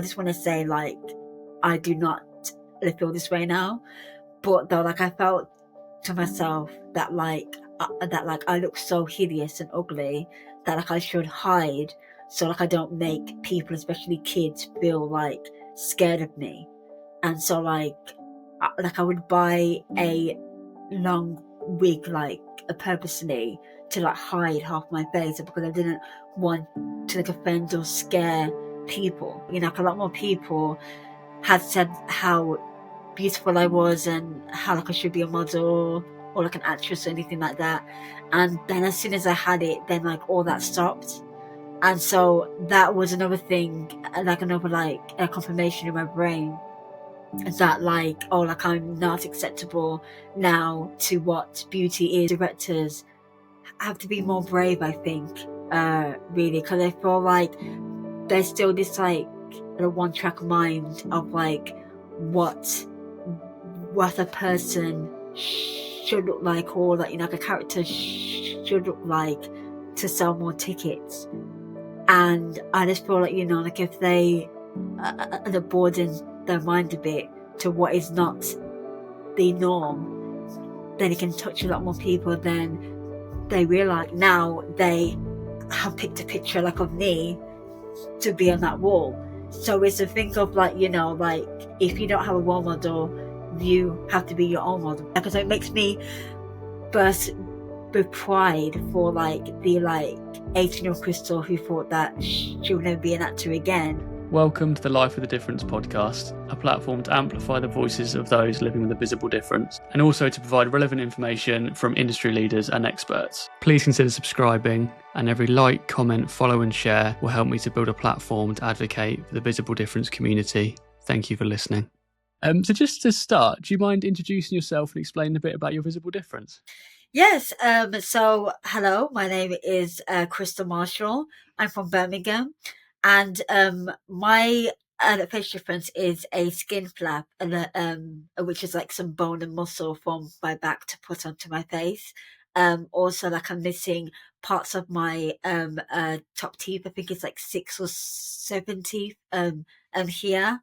I just want to say, like, I do not feel this way now. But though, like, I felt to myself that, like, I look so hideous and ugly that, like, I should hide so, like, I don't make people, especially kids, feel, like, scared of me. And so, like, I would buy a long wig, like, purposely to, like, hide half my face because I didn't want to, like, offend or scare people. You know, like, a lot more people had said how beautiful I was and how, like, I should be a model or like an actress or anything like that. And then as soon as I had it, then, like, all that stopped. And so that was another thing, like another, like, a confirmation in my brain that, like, oh, like, I'm not acceptable now to what beauty is. Directors have to be more brave, I think, really, because I feel like there's still this, like, one track mind of, like, what a person should look like, or, like, you know, like a character should look like to sell more tickets. And I just feel like, you know, like, if they broaden their mind a bit to what is not the norm, then it can touch a lot more people than they realize. Now they have picked a picture, like, of me to be on that wall. So it's a thing of, like, you know, like, if you don't have a role model, you have to be your own model. Because it makes me burst with pride for, like, the, like, 18-year-old Crystal who thought that she would never be an actor again. Welcome to the Life with a Difference podcast, a platform to amplify the voices of those living with a visible difference, and also to provide relevant information from industry leaders and experts. Please consider subscribing, and every like, comment, follow and share will help me to build a platform to advocate for the visible difference community. Thank you for listening. So just to start, do you mind introducing yourself and explaining a bit about your visible difference? Yes, so hello, my name is Crystal Marshall. I'm from Birmingham, and my facial difference is a skin flap, and which is like some bone and muscle from my back to put onto my face. Also, like, I'm missing parts of my top teeth. I think it's like 6 or 7 teeth here,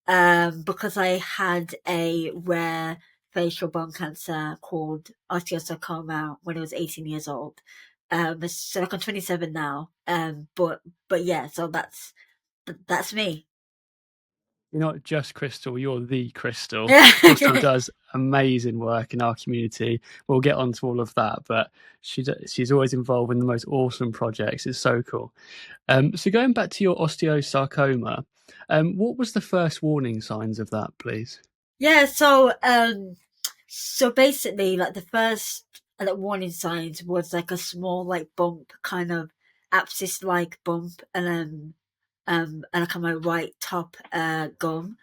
because I had a rare facial bone cancer called Osteosarcoma when I was 18 years old. So, like, I'm 27 now. But yeah, so that's me. You're not just Crystal, you're the Crystal. Crystal does amazing work in our community. We'll get onto all of that, but she's always involved in the most awesome projects. It's so cool. So going back to your osteosarcoma, what was the first warning signs of that, please? Yeah, so basically, like, the first like warning signs was like a small, like, bump, kind of abscess like bump, and like on my right top gum.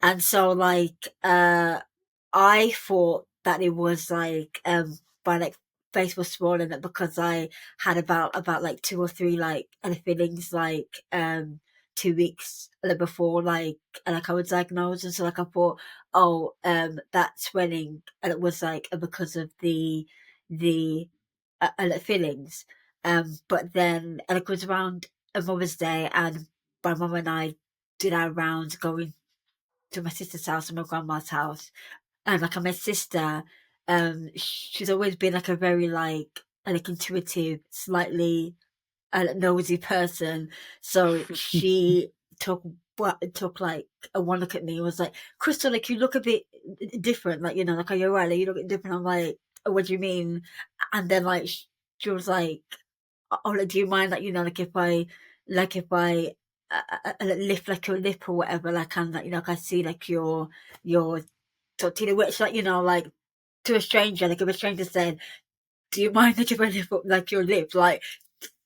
And so, like, I thought that it was like my, like, face was swollen because I had about like 2 or 3, like, fillings, like, 2 weeks before, like, I was diagnosed. And so, like, I thought, oh, that swelling, and it was like because of the like, fillings. But then, and it was around a Mother's Day, and my mum and I did our rounds going to my sister's house and my grandma's house. And, like, my sister, she's always been, like, a very, like intuitive, slightly nosy person. So she took like a one look at me and was like, Crystal, like, you look a bit different, like, you know, like, are you alright? Like, you look different. I'm like, oh, what do you mean? And then, like, she was like, oh, like, do you mind, like, you know, like, if I lift, like, your lip or whatever, like, and, like, you know, like, I see, like, your tortilla, which, like, you know, like, to a stranger, like, if a stranger said, do you mind, like, if I lift up, like, your lip, like,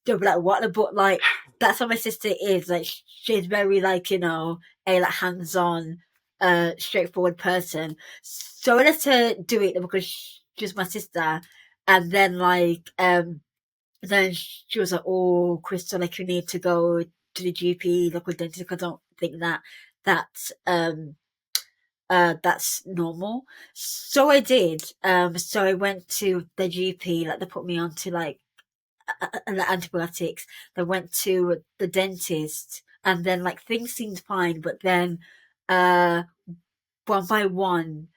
they'll be like, what? But, like, that's how my sister is. Like, she's very, like, you know, a, like, hands-on, straightforward person. So I let her do it because she's my sister. And then, like, then she was like, oh, Crystal, like, you need to go to the GP, local dentist, because I don't think that's that's normal. So I did. So I went to the GP, like, they put me on to, like, antibiotics. They went to the dentist, and then like things seemed fine, but then uh one by one,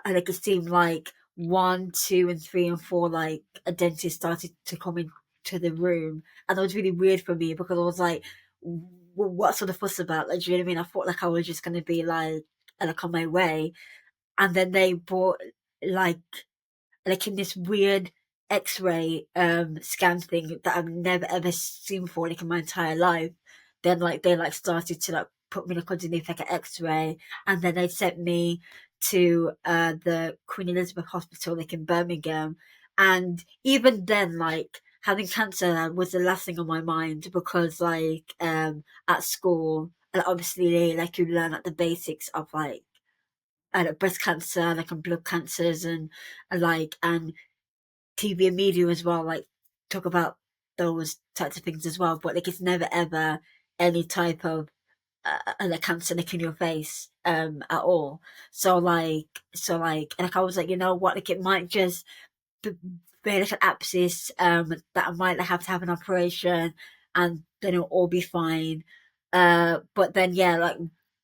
like it seemed like one, two, and three and four, like a dentist started to come into the room, and it was really weird for me because I was like, What's all the fuss about?" Like, do you know what I mean? I thought like I was just gonna be like on my way, and then they brought like in this weird X-ray scan thing that I've never ever seen before like in my entire life. Then like they like started to like put me like underneath like an X-ray, and then they sent me to the Queen Elizabeth Hospital like in Birmingham. And even then, like having cancer was the last thing on my mind because like at school, and obviously like you learn like the basics of like breast cancer, like and blood cancers, and TV and media as well, like talk about those types of things as well. But like it's never ever any type of like cancer like in your face at all. So like I was like, you know what, like it might just be like an abscess that I might like, have to have an operation, and then it'll all be fine. But then yeah, like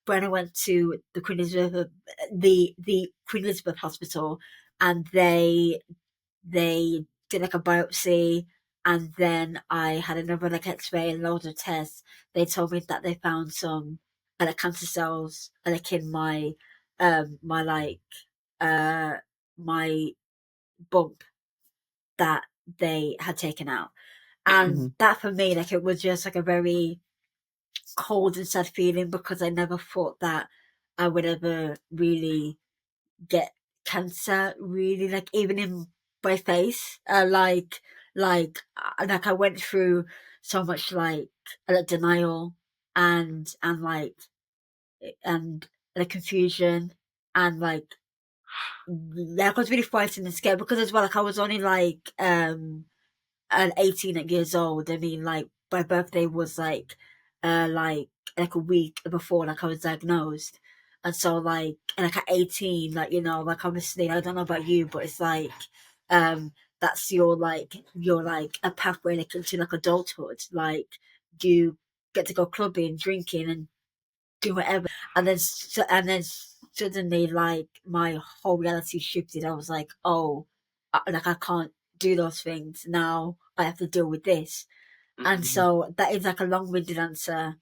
when I went to the the Queen Elizabeth Hospital, and they did like a biopsy, and then I had another like X-ray and loads of tests. They told me that they found some like cancer cells like in my uh my bump that they had taken out. And Hmm. that for me, like it was just like a very cold and sad feeling because I never thought that I would ever really get cancer, really, like even in my face. Like I went through so much like denial and and like confusion, and like I was really frightened and scared because as well like I was only and 18 years old. I mean, like my birthday was uh, like like a week before like I was diagnosed, and so like at 18, like like obviously I don't know about you, but it's like um that's your like a pathway like into like adulthood. Like you get to go clubbing, drinking, and do whatever, and then suddenly like my whole reality shifted. I was like, oh, like I can't do those things now. I have to deal with this, and Hmm. so that is like a long-winded answer.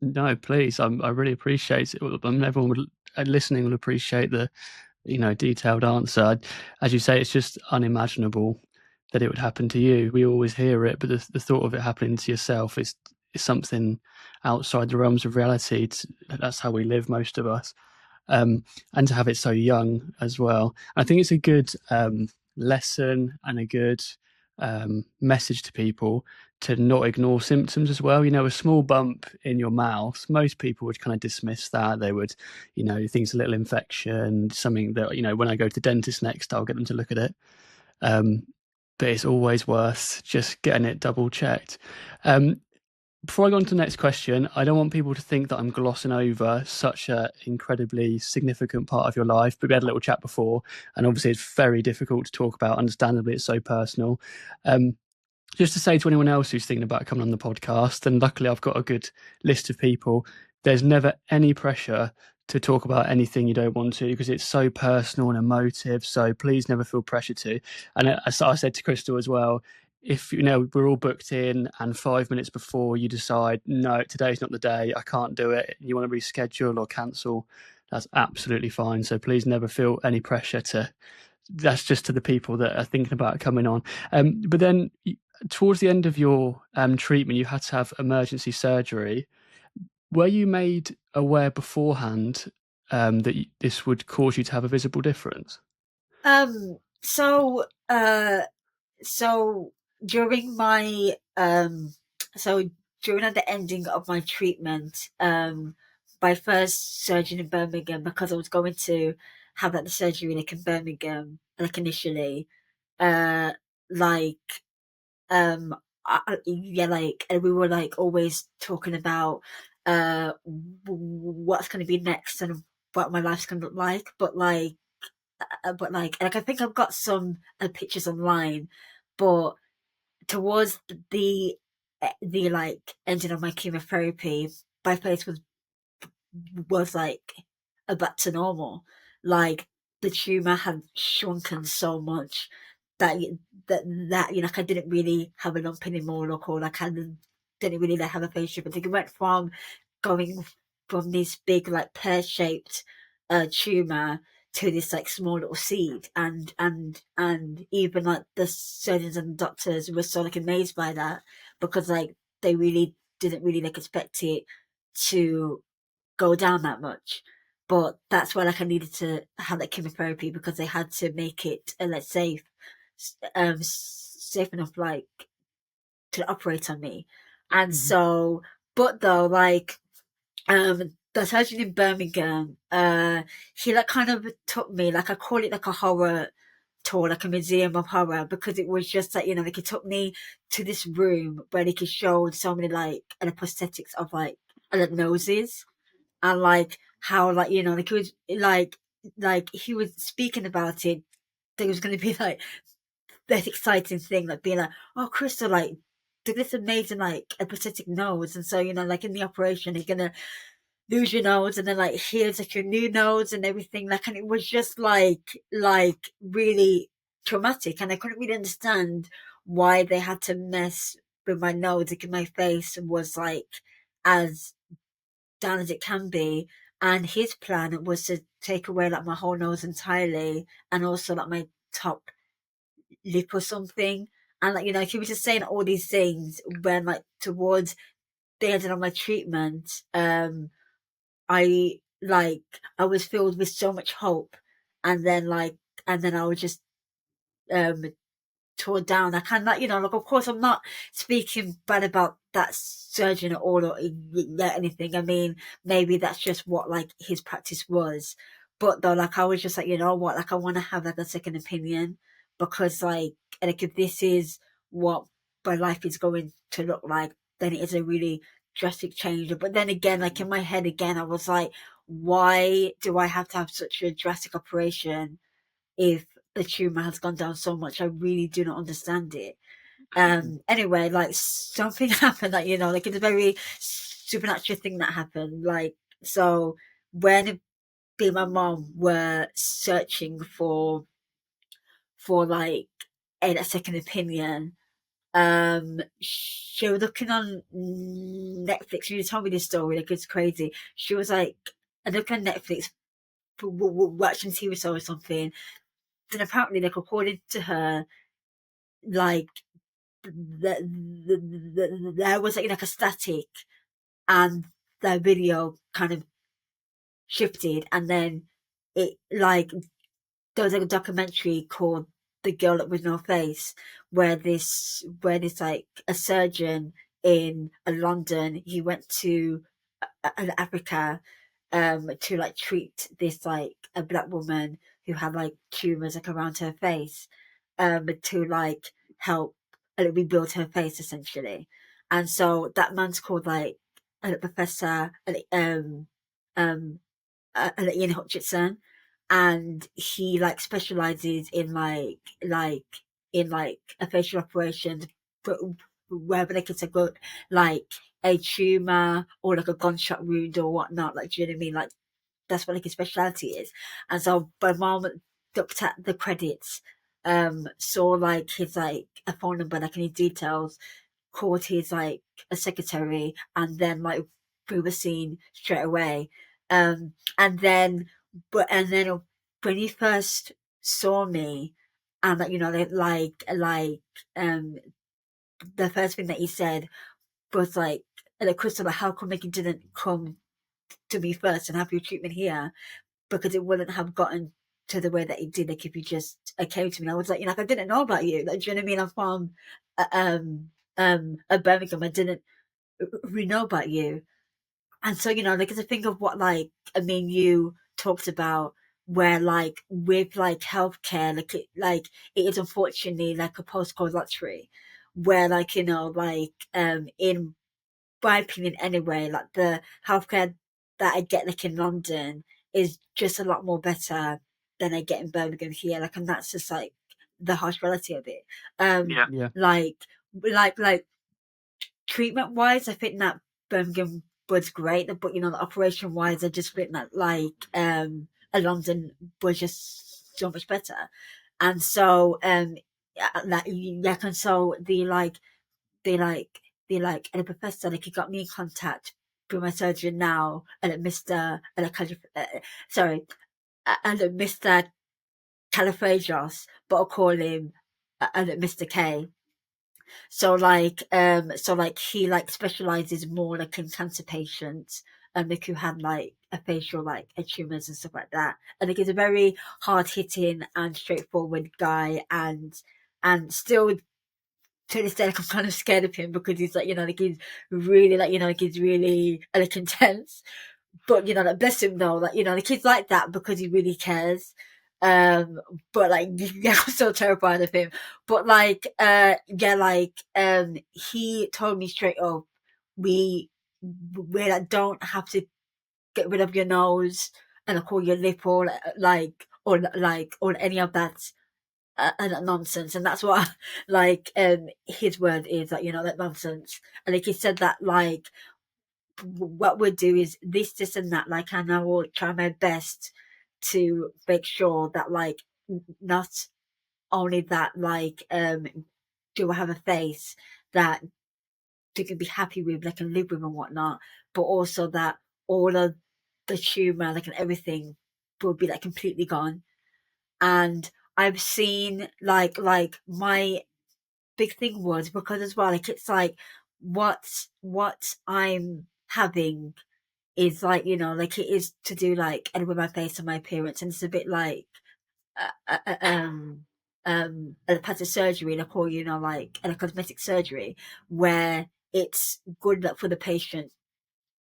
No, please. I really appreciate it. Everyone listening will appreciate the detailed answer. As you say, it's just unimaginable that it would happen to you. We always hear it, but the thought of it happening to yourself is something outside the realms of reality. That's how we live, most of us. And to have it so young as well. I think it's a good lesson and a good message to people to not ignore symptoms as well. A small bump in your mouth, most people would kind of dismiss that. They would, things a little infection, something that, when I go to the dentist next, I'll get them to look at it. Um, but it's always worth just getting it double checked. Before I go on to the next question, I don't want people to think that I'm glossing over such an incredibly significant part of your life. But we had a little chat before, and obviously it's very difficult to talk about. Understandably, it's so personal. Um, just to say to anyone else who's thinking about coming on the podcast, and luckily I've got a good list of people, there's never any pressure to talk about anything you don't want to because it's so personal and emotive. So please never feel pressure to. And as I said to Crystal as well, if we're all booked in and 5 minutes before you decide, no, today's not the day, I can't do it, you want to reschedule or cancel, that's absolutely fine. So please never feel any pressure to. That's just to the people that are thinking about coming on. But then towards the end of your treatment, you had to have emergency surgery. Were you made aware beforehand that this would cause you to have a visible difference? Um, so uh, so during my so during at the ending of my treatment, my first surgeon in Birmingham, because I was going to have like the surgery like in Birmingham, like initially, uh, like yeah, like, and we were like always talking about what's going to be next and what my life's going to look like, but like I think I've got some pictures online, but towards the the like ending of my chemotherapy, my face was like back to normal. Like the tumor had shrunken so much that that like I didn't really have a lump anymore, or like I didn't really like, have a face shape. I think it went from going from this big like pear shaped tumor to this like small little seed, and even like the surgeons and doctors were so like amazed by that, because like they really didn't really like expect it to go down that much. But that's why like I needed to have that chemotherapy, because they had to make it like safe enough like to operate on me. And so, but though like the surgeon in Birmingham, he like kind of took me, like I call it like a horror tour, like a museum of horror, because it was just like, like he took me to this room where he could show so many like prosthetics of like noses, and like how like like he was like he was speaking about it. There was going to be like this exciting thing, like being like, oh, Crystal, like did this amazing like a prosthetic nose, and so like in the operation you're gonna lose your nose, and then like here's like your new nose and everything, like, and it was just like really traumatic, and I couldn't really understand why they had to mess with my nose, like my face was like as down as it can be. And his plan was to take away like my whole nose entirely, and also like my top lip or something. And like he was just saying all these things when like towards the end of my treatment, I like I was filled with so much hope, and then I was just um tore down. I can like like of course I'm not speaking bad about that surgeon at all, or anything. I mean, maybe that's just what like his practice was. But though like I was just like, you know what, like I want to have like a second opinion, because like if this is what my life is going to look like, then it is a really drastic change. But then again, like in my head again, I was like, why do I have to have such a drastic operation if the tumor has gone down so much? I really do not understand it. Anyway, like something happened that like it's a very supernatural thing that happened. Like, so when me and my mom were searching for like a second opinion, she was looking on Netflix. She told me this story, like it's crazy. She was like, I looked on Netflix, watching TV show or something. Then apparently, like according to her, like there was like a static, and the video kind of shifted, and then it like there was like a documentary called "The Girl with No Face," where this like a surgeon in London, he went to Africa to like treat this like a black woman who had like tumors like around her face, to like help rebuild her face essentially. And so that man's called like Professor um Ian Hutchinson, and he like specializes in like a facial operations, but whether like it's a good like a tumor or like a gunshot wound or whatnot, like do you know what I mean? Like that's what like his specialty is. And so my mom looked at the credits, saw like his like a phone number, like any details, called his like a secretary, and then like we were seen straight away. And then when he first saw me, and like um the first thing that he said was like Crystal, like, how come like you didn't come to me first and have your treatment here? Because it wouldn't have gotten to the way that it did, like if you just came to me. I was like, like I didn't know about you. Like, do you know what I mean? I'm from Birmingham. I didn't really know about you. And so, like it's a thing of what I mean you talked about, where like with like healthcare, it is unfortunately like a postcode lottery, where like in my opinion anyway, like the healthcare that I get like in London is just a lot more better than I get in Birmingham here. Like, and that's just like the harsh reality of it. Yeah. Like like treatment wise, I think that Birmingham was great, but the operation wise, I just think that London was just so much better. And so and so they like and the professor he got me in contact with my surgeon now and at Mr. Sorry, and at Mr. Califragios, but I'll call him and at Mr. K. So he specializes more in cancer patients and who had a facial a tumors and stuff like that. And he's a very hard hitting and straightforward guy, and still to this day I'm kind of scared of him because he's he's really he's really intense. But bless him though, the kid's like that because he really cares. But yeah, I'm so terrified of him. But he told me straight up, we don't have to get rid of your nose and call your lip or any of that nonsense. And that's what his word is that nonsense. And he said that what we'll do is this and that, and I will try my best to make sure that not only that do I have a face that they can be happy with, they can live with and whatnot, but also that all of the tumor and everything will be completely gone. And I've seen my big thing was because as well it's what I'm having is it is to do and with my face and my appearance, and it's a bit a plastic surgery, and I call and a cosmetic surgery where it's good for the patient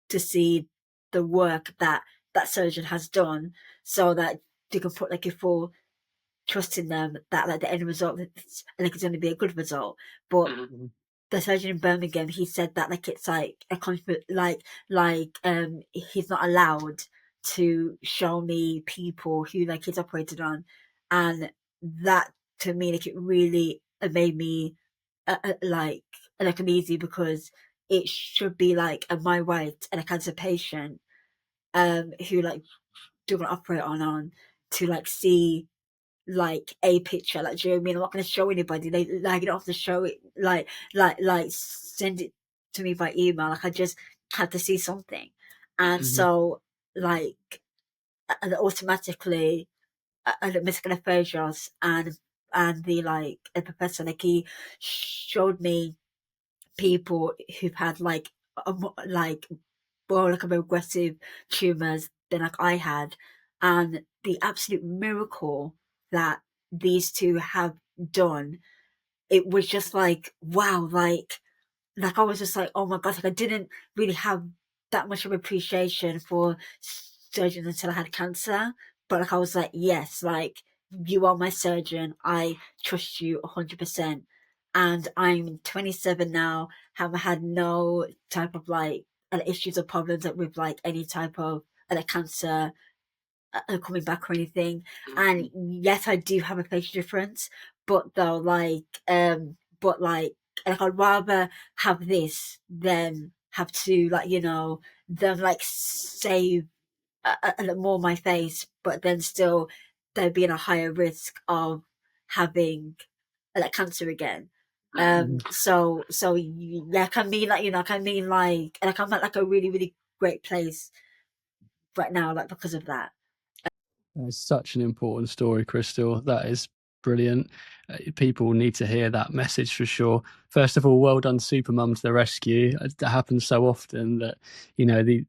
to see the work that that surgeon has done, so that you can put your full trust in them that the end result and it's going to be a good result. But the surgeon in Birmingham, he said that it's a conflict, he's not allowed to show me people who he's operated on, and that to me it really made me uneasy because it should be my right and a cancer patient who do want to operate on to see a picture, do you know what I mean? I'm not going to show anybody. They you don't have to show it, send it to me by email. I just had to see something, and so and automatically, and Mr. Galapagos and the a professor he showed me people who've had more aggressive tumors than I had, and the absolute miracle that these two have done, it was just wow, I was just oh my god, I didn't really have that much of appreciation for surgeons until I had cancer, but I was yes, you are my surgeon, I trust you 100%. And I'm 27 now, have had no type of issues or problems with any type of cancer coming back or anything. And yes, I do have a facial difference, but though but I'd rather have this than have to than save more my face, but then still there being a higher risk of having cancer again. So yeah, can mean can mean and I'm at a really really great place right now because of that. It's such an important story, Crystal. That is brilliant. People need to hear that message for sure. First of all, well done, Supermum, to the rescue. It happens so often that, the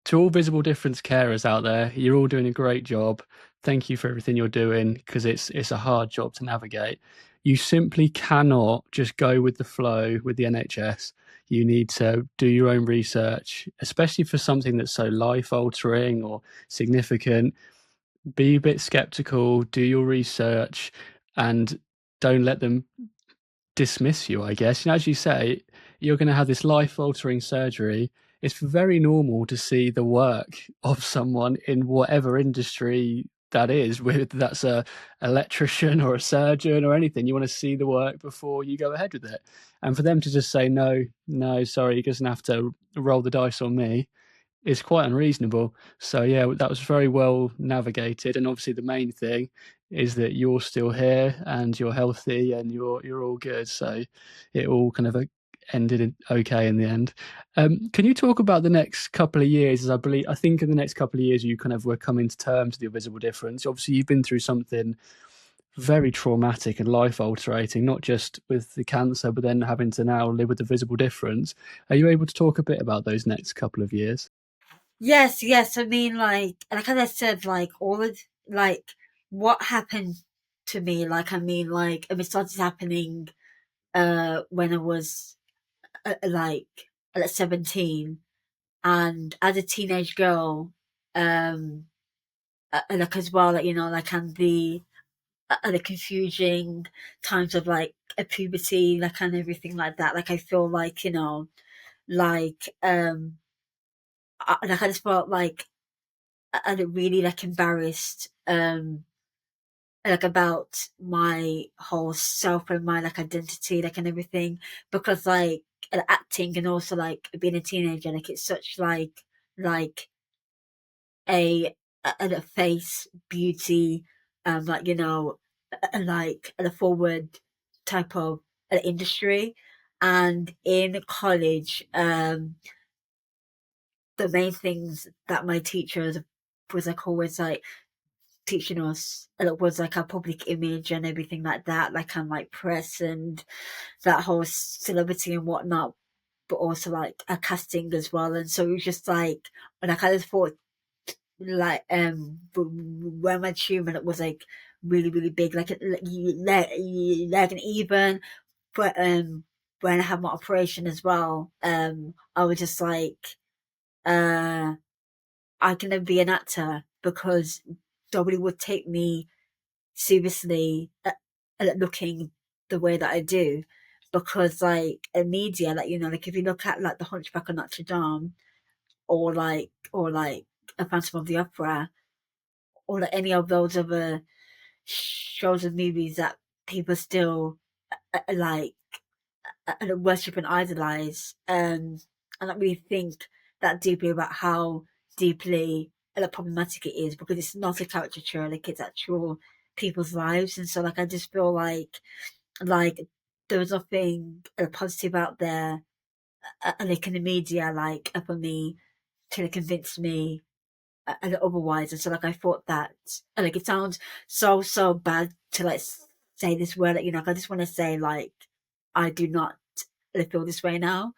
to all visible difference carers out there, you're all doing a great job. Thank you for everything you're doing, because it's a hard job to navigate. You simply cannot just go with the flow with the NHS. You need to do your own research, especially for something that's so life-altering or significant. Be a bit skeptical, do your research, and don't let them dismiss you, I guess. As you say, you're going to have this life-altering surgery. It's very normal to see the work of someone in whatever industry that is, whether that's a electrician or a surgeon or anything. You want to see the work before you go ahead with it. And for them to just say, no, no, sorry, you're just going to have to roll the dice on me, is quite unreasonable. So yeah, that was very well navigated. And obviously the main thing is that you're still here and you're healthy and you're all good. So it all kind of ended okay in the end. Can you talk about the next couple of years? As I think in the next couple of years you kind of were coming to terms with your visible difference. Obviously you've been through something very traumatic and life altering, not just with the cancer, but then having to now live with the visible difference. Are you able to talk a bit about those next couple of years? Yes, yes. I mean, like as I said, like all of like what happened to me. It started happening when I was like 17, and as a teenage girl, um, like as well, like and the confusing times of like a puberty, like and everything like that. Like I feel like like like I just felt like really like embarrassed like about my whole self and my like identity like and everything, because like acting and also like being a teenager, like it's such like a a face beauty, like like a forward type of industry. And in college, the main things that my teachers was like always like teaching us, and it was like our public image and everything like that, like and like press and that whole celebrity and whatnot, but also like a casting as well. And so it was just like I just thought like when my achievement it was like really really big, like an even, but when I had my operation as well, I was just like uh I can never be an actor because nobody would take me seriously at looking the way that I do, because like in media, like like if you look at like the Hunchback of Notre Dame, or like a Phantom of the Opera, or like any of those other shows and movies that people still like worship and idolize, and not really think that deeply about how deeply problematic it is, because it's not a caricature, like it's actual people's lives. And so like I just feel like there was nothing positive out there, like in the media, like for me to convince me otherwise. And so like I thought that, and like it sounds so bad to like say this word, like, like I just want to say like I do not feel this way now,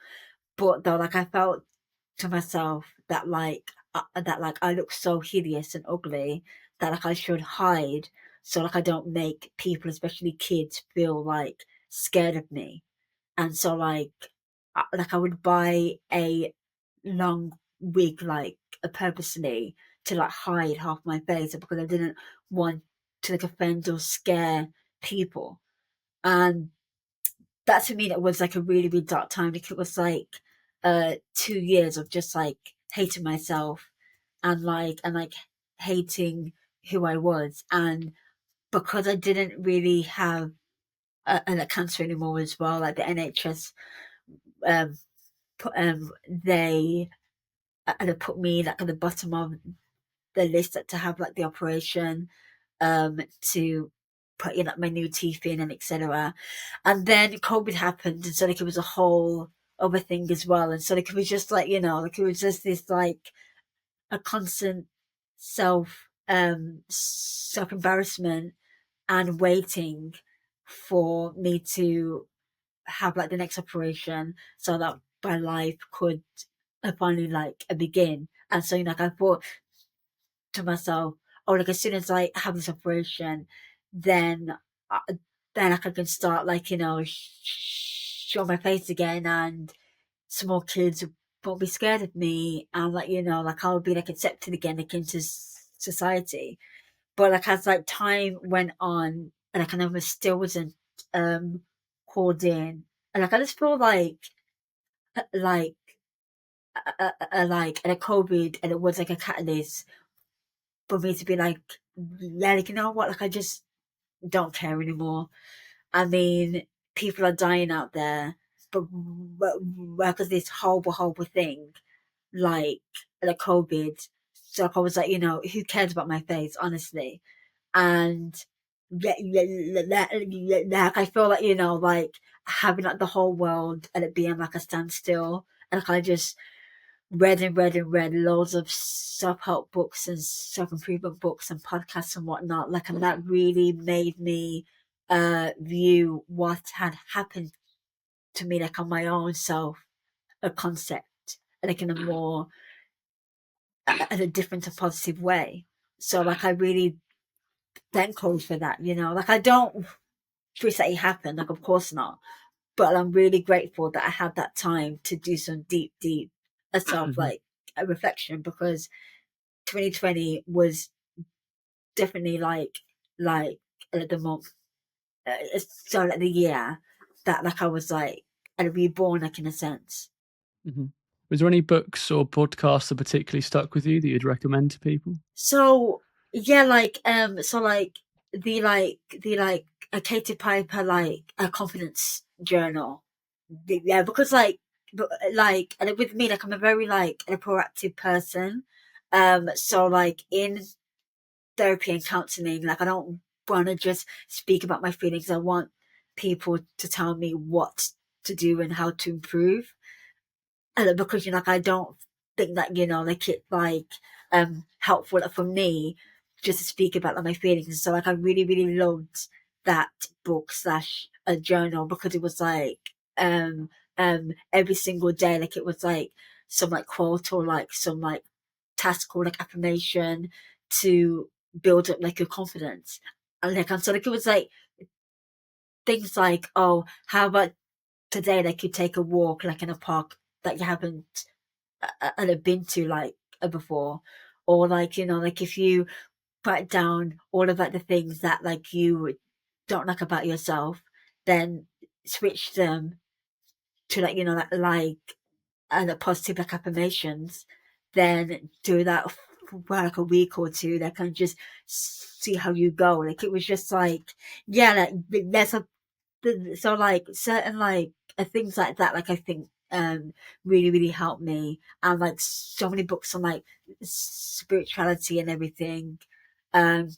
but though like I felt to myself that like I look so hideous and ugly that like I should hide, so like I don't make people, especially kids, feel like scared of me. And so like I would buy a long wig, like purposely, to like hide half my face because I didn't want to like offend or scare people. And that to me, that was like a really really dark time, because it was like 2 years of just like hating myself, and hating who I was. And because I didn't really have a cancer anymore as well, like the NHS um put they put me like at the bottom of the list to have like the operation, to put in like my new teeth in and etc. And then COVID happened, and so like it was a whole other thing as well. And so like it was just like like it was just this like a constant self embarrassment and waiting for me to have like the next operation, so that my life could finally like begin. And so like I thought to myself, oh, like as soon as I have this operation, then I, then like I can start like show my face again, and small kids won't be scared of me, and like like I'll be like accepted again like into society. But like as like time went on, and like I never still wasn't um called in, and like I just feel like like and a COVID, and it was like a catalyst for me to be like, yeah, like, you know what, like I just don't care anymore. I mean, people are dying out there, but because this horrible thing, like the COVID. So I was like, who cares about my face, honestly? And like I feel like, like having like the whole world and it being like a standstill, and like I just read and read and read loads of self-help books and self-improvement books and podcasts and whatnot, like, and that really made me view what had happened to me, like on my own self, a concept, like in a more in a different and positive way. So like I really thank God for that, like I don't wish that it happened, like of course not, but I'm really grateful that I had that time to do some deep self like a reflection, because 2020 was definitely like the month, so like the year that like I was like a reborn, like in a sense. Mm-hmm. Was there any books or podcasts that particularly stuck with you that you'd recommend to people? So yeah, so like a Katie Piper, like a confidence journal. Yeah, because and with me, like I'm a very like a proactive person. So like in therapy and counseling, like I don't want to just speak about my feelings. I want people to tell me what to do and how to improve. And because like I don't think that like it's like helpful for me just to speak about like my feelings. So like I really loved that book slash a journal, because it was like every single day, like it was like some like quote or like some like task or like affirmation to build up like your confidence. And like, and so like it was like things like, oh, how about today like you take a walk like in a park that you haven't been to like before, or like like if you write down all of like the things that like you don't like about yourself, then switch them to like like and the positive like affirmations, then do that for like a week or two, like and just see how you go. Like it was just like, yeah, like there's a so like certain like things like that, like I think really helped me, and like so many books on like spirituality and everything, um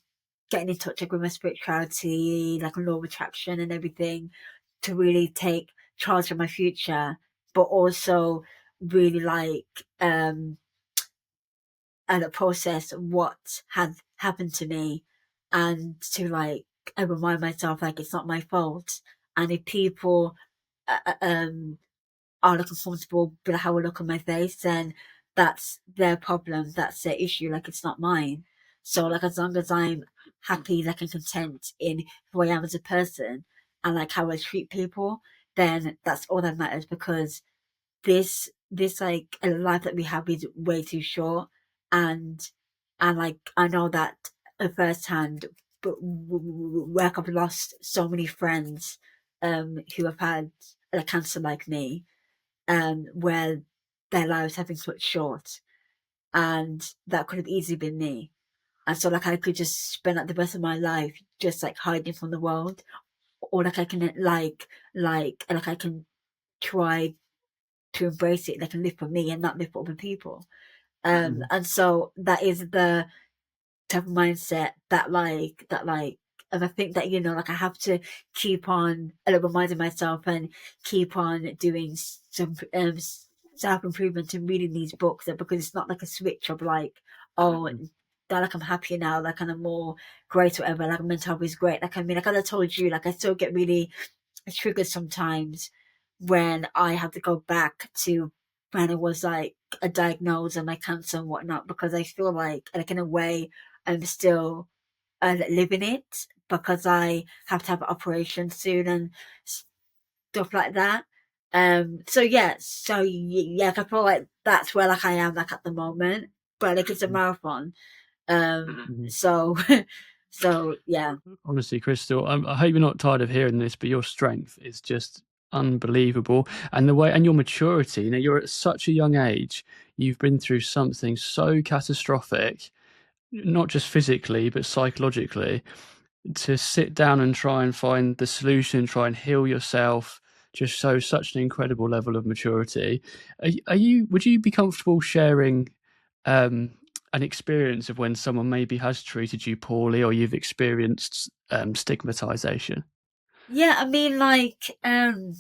getting in touch like, with my spirituality, like law of attraction and everything, to really take charge of my future, but also really like and process what had happened to me, and to like I remind myself like it's not my fault. And if people are looking comfortable with how I look on my face, then that's their problem, that's their issue, like it's not mine. So like as long as I'm happy, like and content in who I am as a person and like how I treat people, then that's all that matters, because this like a life that we have is way too short. And like I know that firsthand, but where I've lost so many friends who have had a cancer like me, where their lives have been cut short, and that could have easily been me. And so like I could just spend like the rest of my life just like hiding from the world, or like I can like I can try to embrace it, like and live for me and not live for other people. And so that is the type of mindset that and I think that like I have to keep on reminding myself and keep on doing some self improvement and reading these books, because it's not like a switch of like, oh, that like I'm happier now, like and I'm more great, whatever, like mental health is great. Like I mean, like as I told you, like I still get really triggered sometimes when I have to go back to when I was like a diagnosed and my cancer and whatnot, because I feel like in a way I'm still living it, because I have to have an operation soon and stuff like that. So yeah, yeah, I feel like that's where like I am like at the moment, but like it's a marathon. So so yeah. Honestly, Crystal, I hope you're not tired of hearing this, but your strength is just unbelievable. And the way and your maturity, you're at such a young age, you've been through something so catastrophic. not just physically but psychologically, to sit down and try and find the solution, try and heal yourself, just shows such an incredible level of maturity. Are you? Would you be comfortable sharing um, an experience of when someone maybe has treated you poorly, or you've experienced stigmatization? Yeah, I mean, like, yeah,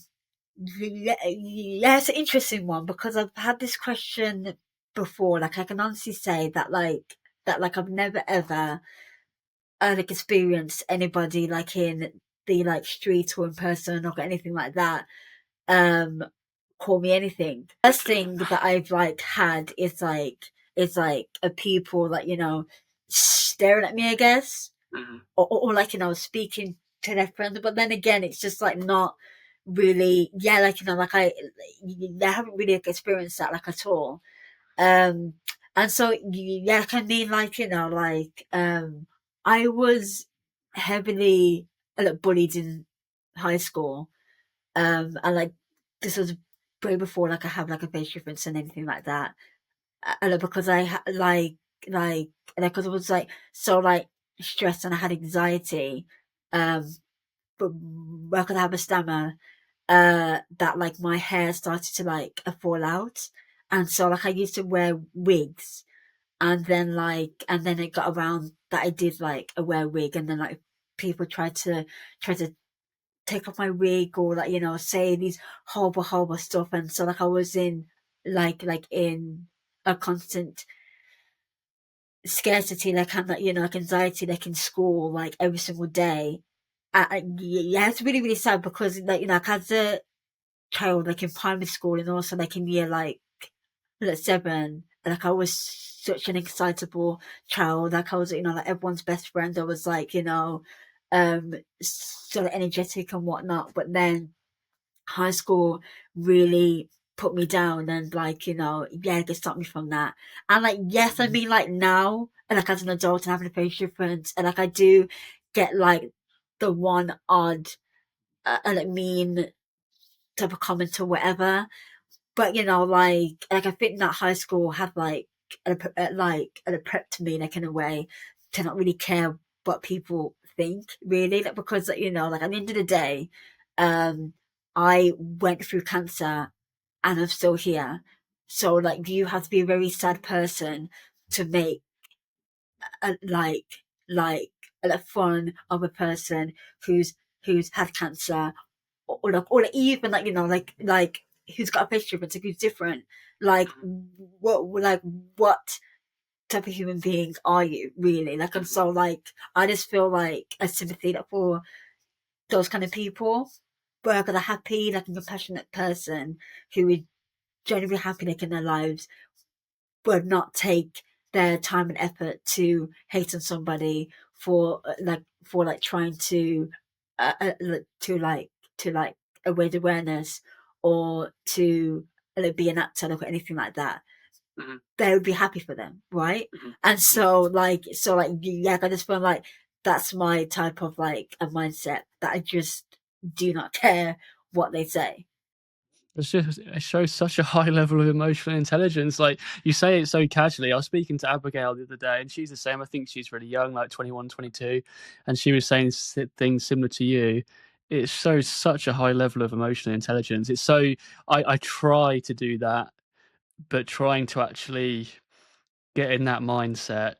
it's an interesting one because I've had this question before. Like, I can honestly say that I've never ever like experienced anybody like in the like street or in person or anything like that um call me anything. First thing that I've like had is like a people like, you know, staring at me, I guess, or like, you know, speaking to their friends. But then again, it's just like not really, yeah, like, you know, like I haven't really experienced that like at all. Um, and so yeah, like, I mean, like, you know, like I was heavily like bullied in high school. And like this was way before like I have like a face difference and anything like that. And because like because I was like so like stressed and I had anxiety. Um, but because I have a stammer, that like my hair started to like fall out, and so like I used to wear wigs, and then it got around that I did like a wear wig, and then like people tried to take off my wig or like, you know, say these horrible stuff, and so like I was in like in a constant scarcity, like and like, you know, like anxiety, like in school, like every single day. Yeah, it's really really sad because like, you know, like as a child, like in primary school and also like in year like 7, like I was such an excitable child. Like I was, you know, like everyone's best friend. I was like, you know, sort of energetic and whatnot. But then high school really put me down and like, you know, yeah, it stopped me from that. And like, yes, I mean like now, and like as an adult and having a face difference, and like I do get like the one odd, like mean type of comment or whatever. But you know, like I think that high school had like prepped me like in a way to not really care what people think really, like because like, you know, like at the end of the day, um, I went through cancer and I'm still here. So like you have to be a very sad person to make a, like a fun of a person who's had cancer, or like even like, you know, like who's got a face difference, like who's different. Like what type of human being are you really? Like, and so like I just feel like a sympathy like, for those kind of people, but like a happy, like a compassionate person who is genuinely happy like in their lives would not take their time and effort to hate on somebody for like trying to like raise awareness or to like be an actor or anything like that. They would be happy for them, right? And so like yeah, I just feel like that's my type of like a mindset that I just do not care what they say. It shows such a high level of emotional intelligence. Like you say it so casually. I was speaking to Abigail the other day, and she's the same. I think she's really young, like 21, 22, and she was saying things similar to you. It shows such a high level of emotional intelligence. It's so I try to do that, but trying to actually get in that mindset,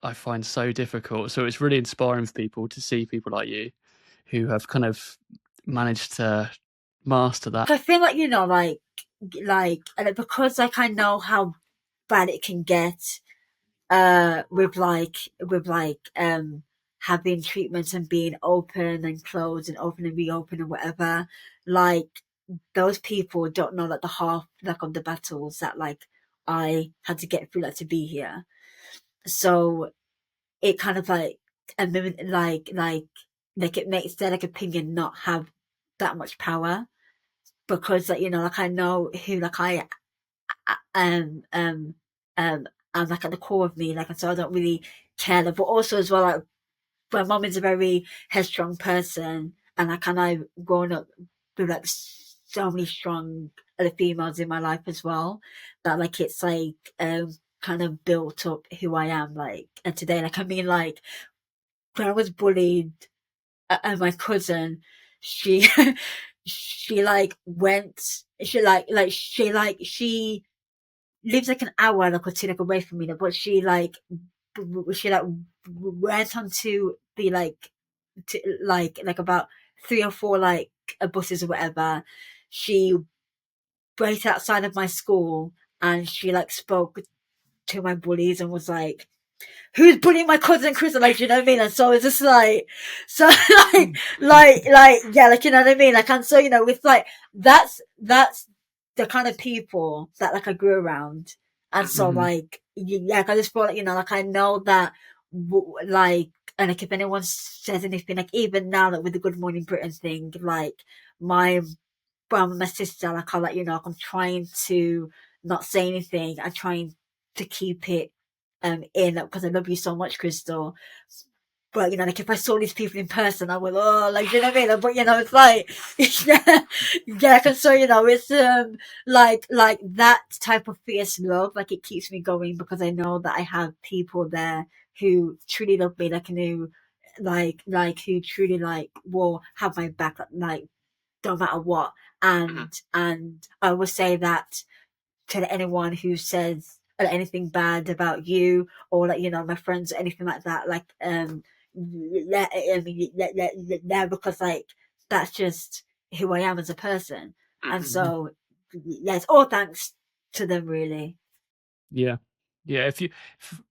I find so difficult. So it's really inspiring for people to see people like you who have kind of managed to master that. I feel like, you know, and because like I know how bad it can get with having treatments and being open and closed and open and reopen and whatever. Like those people don't know like the half like of the battles that like I had to get through like to be here. So it kind of like and then like it makes their like opinion not have that much power because like, you know, like I know who like I um um am like at the core of me, like, and so I don't really care. But also as well, like my mom is a very headstrong person, and I kind of grown up with like so many strong other females in my life as well. That like it's like kind of built up who I am, like, and today. Like, I mean, like, when I was bullied, and my cousin, she, she like went, she lives like an hour, like, or two, like, away from me, but she like went on to the like about three or four like buses or whatever. She waited outside of my school and she like spoke to my bullies and was like, "Who's bullying my cousin Chris?" Like, you know what I mean? And so it's just like, so yeah, like, you know what I mean? Like, and so, you know, with like, that's the kind of people that like I grew around. And so like, yeah, like, I just feel like, you know, like, I know that, like, and like, if anyone says anything, like, even now, like, with the Good Morning Britain thing, like, my brother, my sister, like, I like, you know, like, I'm trying to not say anything. I'm trying to keep it in, because I love you so much, Crystal. But, you know, like, if I saw these people in person, I would, oh, like, you know what I mean? Like, but, you know, it's like, yeah, yeah, and so, you know, it's, like that type of fierce love, like, it keeps me going because I know that I have people there who truly love me, like, and who, who truly, like, will have my back, like, no matter what. And I will say that to anyone who says anything bad about you, or like, you know, my friends or anything like that, like, because like, that's just who I am as a person. And so, yes, all thanks to them, really. Yeah. Yeah,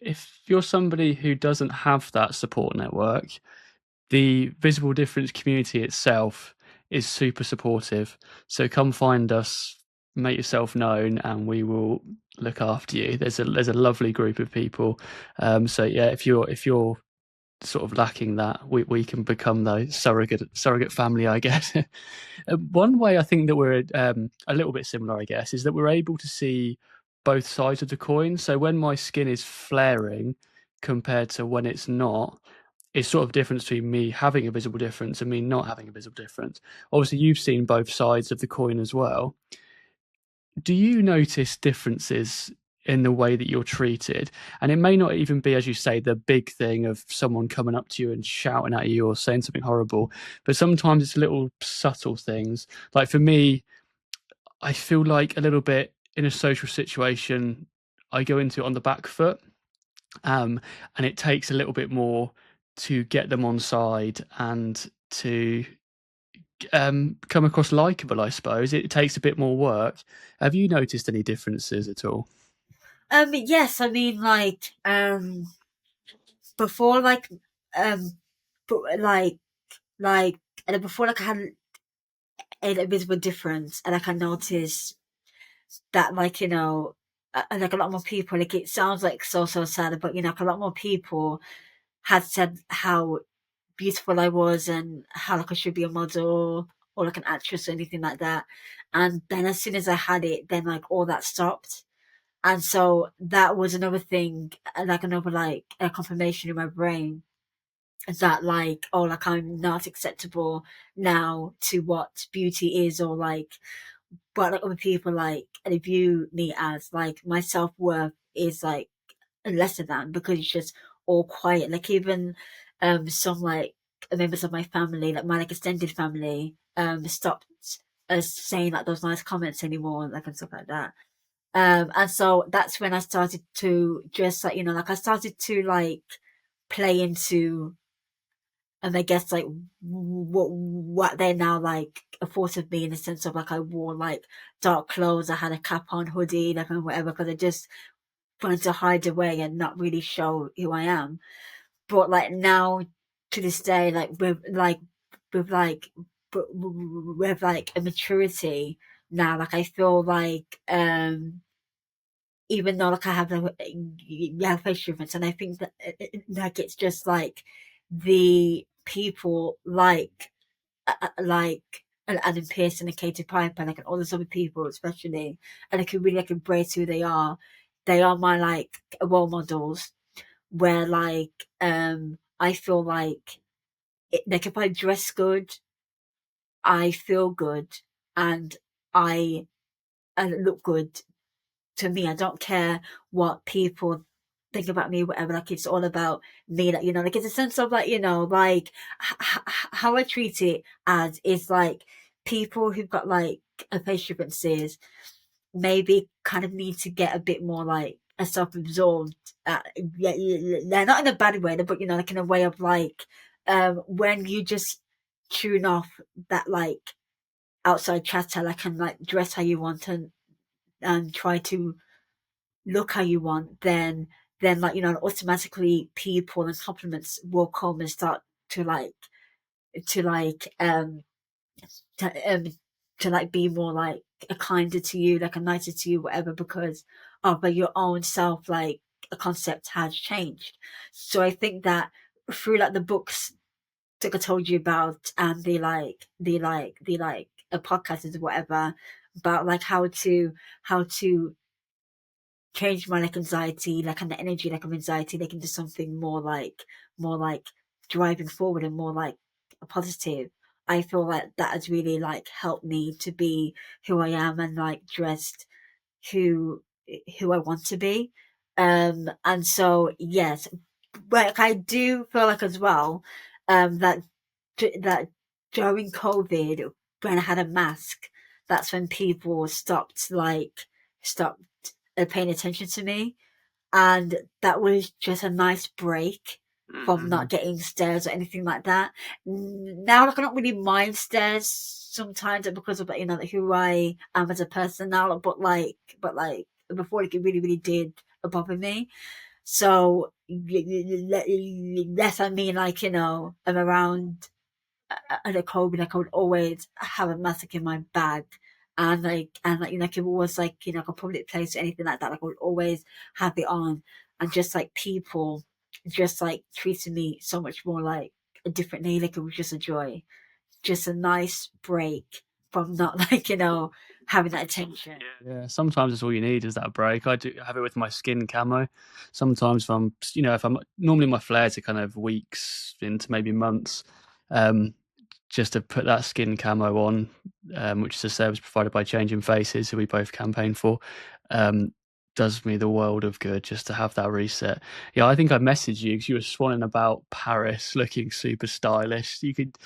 if you're somebody who doesn't have that support network, the Visible Difference community itself is super supportive. So come find us, make yourself known, and we will look after you. There's a lovely group of people. So yeah, if you're sort of lacking that, we can become the surrogate family, I guess. One way I think that we're a little bit similar, I guess, is that we're able to see both sides of the coin. So when my skin is flaring compared to when it's not, it's sort of difference between me having a visible difference and me not having a visible difference. Obviously, you've seen both sides of the coin as well. Do you notice differences in the way that you're treated? And it may not even be, as you say, the big thing of someone coming up to you and shouting at you or saying something horrible, but sometimes it's little subtle things. Like for me, I feel like a little bit in a social situation, I go into it on the back foot, and it takes a little bit more to get them on side and to come across likable, I suppose. It takes a bit more work. Have you noticed any differences at all? Yes, I mean, like, before, um, but like, and before, like, I had a bit of a difference, and like, I noticed that, like, you know, like, a lot more people, like, it sounds like so sad, but, you know, like, a lot more people had said how beautiful I was and how, like, I should be a model or like an actress or anything like that. And then as soon as I had it, then like all that stopped. And so that was another thing, like another like a confirmation in my brain that like, oh, like, I'm not acceptable now to what beauty is, or like, but like other people like they view me as like my self-worth is like lesser than, because it's just all quiet. Like, even some like members of my family, like my like extended family, stopped saying like those nice comments anymore, like, and stuff like that. And so that's when I started to just like, you know, like, I started to like play into, and I guess like what they now like a thought of me, in the sense of like, I wore like dark clothes, I had a cap on, hoodie, like, and whatever, because I just wanted to hide away and not really show who I am. But like now, to this day, like with like with like a maturity now, like, I feel like, even though like I have like, yeah, facial difference, and I think that like it's just like the people like Adam Pearson and Katie Piper, like, and all those other people, especially, and I can really like embrace who they are. They are my like role models, where like, I feel like like, if I dress good, I feel good, and I look good to me. I don't care what people think about me, whatever. Like, it's all about me. Like, like, it's a sense of, like, like how I treat it as is like people who've got like a face differences maybe kind of need to get a bit more like a self-absorbed. They're not in a bad way, but like in a way of like when you just tune off that like outside chatter, like, and like dress how you want and try to look how you want, then like automatically people and compliments will come and start to like to like to, um to like be more like a kinder to you, like a nicer to you, whatever, because but your own self like a concept has changed. So I think that through like the books that I told you about and the podcasts or whatever about like how to change my like anxiety, like, and the energy like of anxiety, like into something more like driving forward and more like a positive. I feel like that has really like helped me to be who I am and like dressed who who I want to be. And so yes, but I do feel like as well, that that during COVID when I had a mask, that's when people stopped paying attention to me, and that was just a nice break from not getting stares or anything like that. Now, like, I don't really mind stares sometimes because of who I am as a person now, but like before it really really did bother me. So yes, I mean, like, I'm around at a COVID, like I would always have a mask in my bag. And like if it was like like a public place or anything like that, like I would always have it on. And just like people just like treated me so much more like differently, like it was just a joy, just a nice break from not like having that attention. Yeah, sometimes it's all you need is that break. I do have it with my skin camo. Sometimes if I'm normally my flares are kind of weeks into maybe months, um, just to put that skin camo on, which is a service provided by Changing Faces, who we both campaign for, um, does me the world of good just to have that reset. Yeah, I think I messaged you because you were swanning about Paris looking super stylish. You could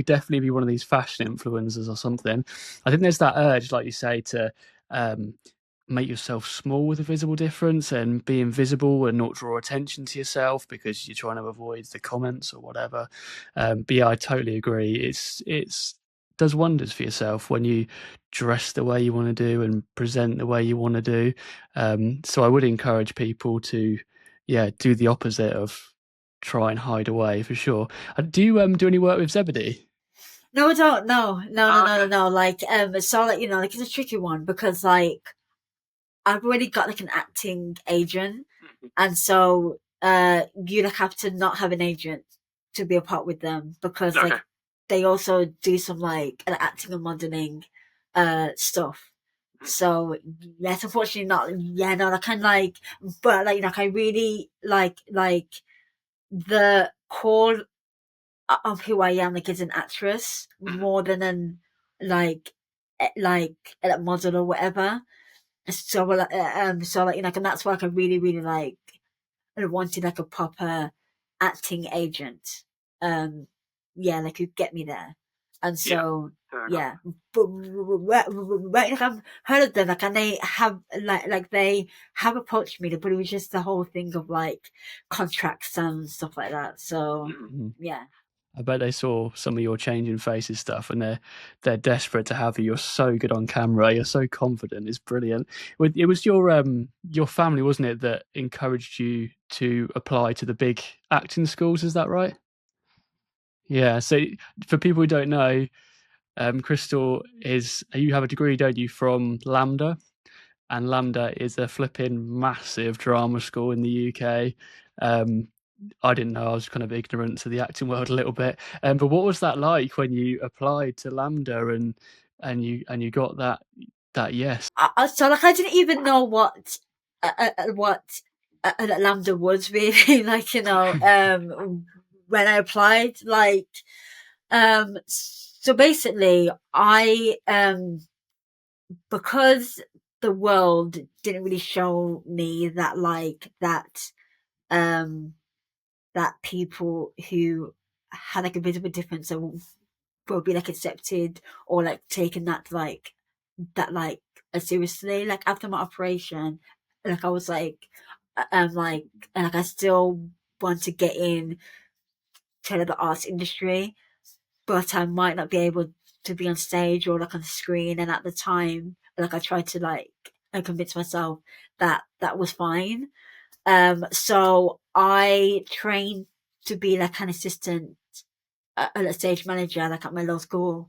definitely be one of these fashion influencers or something. I think there's that urge, like you say, to um, make yourself small with a visible difference and be invisible and not draw attention to yourself because you're trying to avoid the comments or whatever. But yeah, I totally agree. It's does wonders for yourself when you dress the way you want to do and present the way you want to do. So I would encourage people to, yeah, do the opposite of try and hide away for sure. Do you do any work with Zebedee? No, I don't. No, no, no, no, no, no. Like, so like like it's a tricky one because like I've already got like an acting agent, and so you like have to not have an agent to be a part with them because like they also do some like acting and modeling stuff. So yes, unfortunately not. Yeah, no, I kind of like, but like I really like the core of who I am, like as an actress more than an like a model or whatever. So so like and that's why like I really really like I wanted like a proper acting agent. Um, yeah, like who'd get me there. And so yeah, but like I've heard of them, like, and they have like they have approached me, but it was just the whole thing of like contracts and stuff like that. So Mhm. yeah. I bet they saw some of your Changing Faces stuff and they're desperate to have you. You're so good on camera. You're so confident. It's brilliant. It was your family, wasn't it, that encouraged you to apply to the big acting schools? Is that right? Yeah. So for people who don't know, Crystal is you have a degree, don't you, from Lambda, and Lambda is a flipping massive drama school in the UK. Um, I didn't know. I was kind of ignorant to the acting world a little bit. But what was that like when you applied to Lambda and you got that yes? So like I didn't even know what Lambda was really like when I applied like so basically I because the world didn't really show me that like um that people who had like a visible difference will be like accepted or like taken that like seriously. Like after my operation, like I was like and like I still want to get in to the arts industry, but I might not be able to be on stage or like on screen. And at the time, like I tried to like convince myself that that was fine. So I trained to be like an assistant, a stage manager, like at my law school,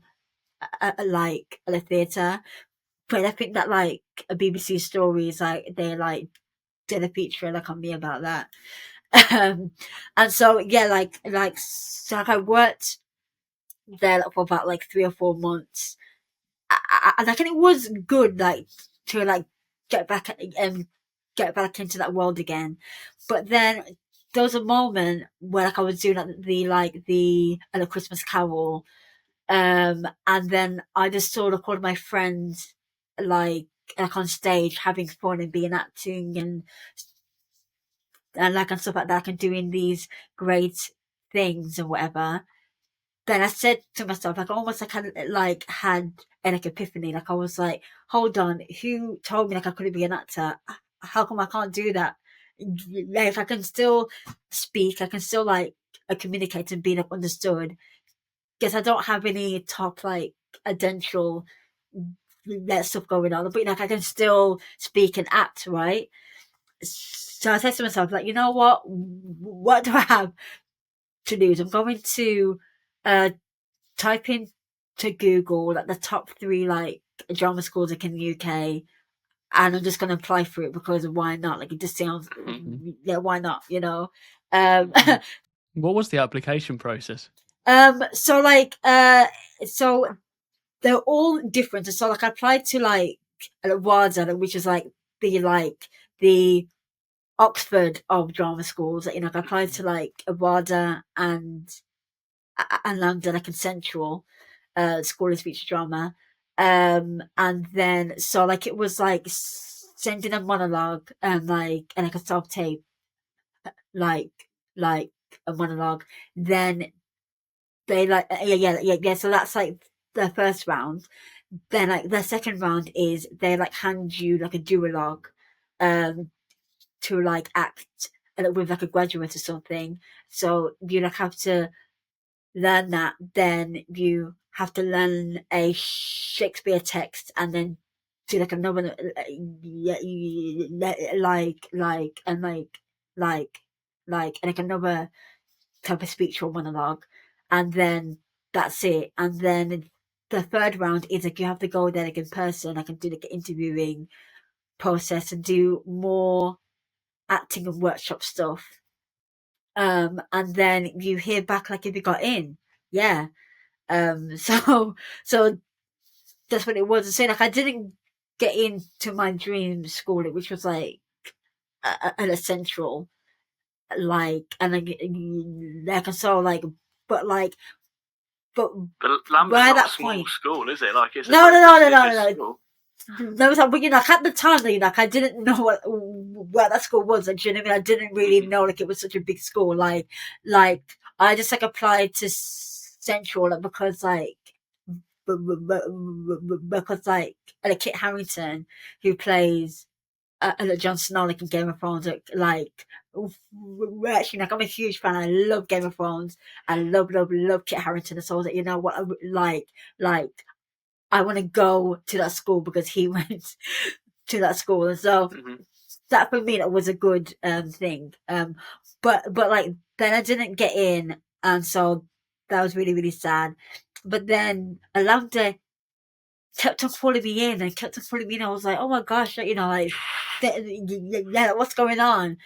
like at the theatre. But I think that like a BBC stories, like they like did a feature like on me about that. Um, and so yeah, so like I worked there like, for about like 3 or 4 months. And I think it was good, like to like get back and get back into that world again. But then there was a moment where like I was doing the Christmas Carol, and then I just saw like all of my friends like on stage having fun and being acting and like and stuff like that and doing these great things and whatever. Then I said to myself, like, almost like had like epiphany. Like I was like, hold on, who told me like I couldn't be an actor? How come I can't do that? Like I can still speak, I can still like communicate and be like understood. Guess I don't have any top like dental that stuff going on, but like I can still speak and act, right? So I said to myself, like, you know what? What do I have to lose? I'm going to uh type in to Google like the top 3 like drama schools like in the UK, and I'm just gonna apply for it because why not? Like it just sounds, yeah, why not? You know. Um, What was the application process? so so they're all different. So like I applied to like WADA, which is like the Oxford of drama schools. Like, you know, I applied to like WADA and London, like in Central, School of Speech Drama. And then so like it was like sending a monologue and like a self tape, like like a monologue. Then they like yeah. So that's like the first round. Then like the second round is they like hand you like a duologue, um, to like act with like a graduate or something. So you like have to learn that, then you have to learn a Shakespeare text and then do like another like another type of speech or monologue, and then that's it. And then the third round is like you have to go there like in person, like and do like an interviewing process and do more acting and workshop stuff. And then you hear back like if you got in. Yeah. So so that's what it was. So like I didn't get into my dream school, which was like an essential, like, and like I saw like, but like, but But Lambert's by not a that small point, school, is it? Like it's a no, very no, no, no, no, prestigious no, school. no. There was like, but you know, like at the time, like I didn't know what that school was. Like, you know what I mean? I didn't really know like it was such a big school. Like I just like applied to Central like, because like because like Kit Harington, who plays Jon Snow like in Game of Thrones, like actually like I'm a huge fan. I love Game of Thrones. I love Kit Harington. And so I was like, you know what, like I want to go to that school because he went to that school, and so that for me that was a good thing. But like then I didn't get in, and so that was really sad. But then Alauda kept on calling me in and kept on calling me in. I was like, oh my gosh, you know, like, yeah, what's going on?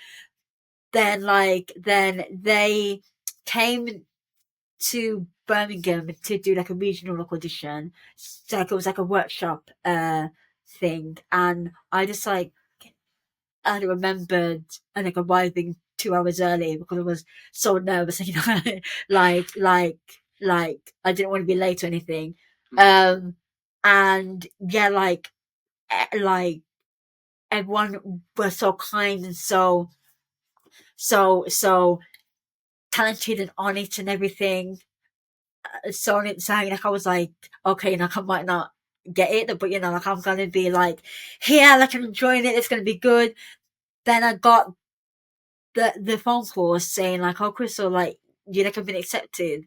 Then they came to Birmingham to do like a regional like audition. So like it was like a workshop thing, and I just like I remembered I think arriving 2 hours early because I was so nervous, you know, like I didn't want to be late or anything. And yeah, like everyone was so kind and so talented and honest and everything. So like I was like, okay, like I might not get it, but like I'm gonna be like, here, like I'm enjoying it. It's gonna be good. Then I got the phone call saying like, oh, Crystal, like you like have been accepted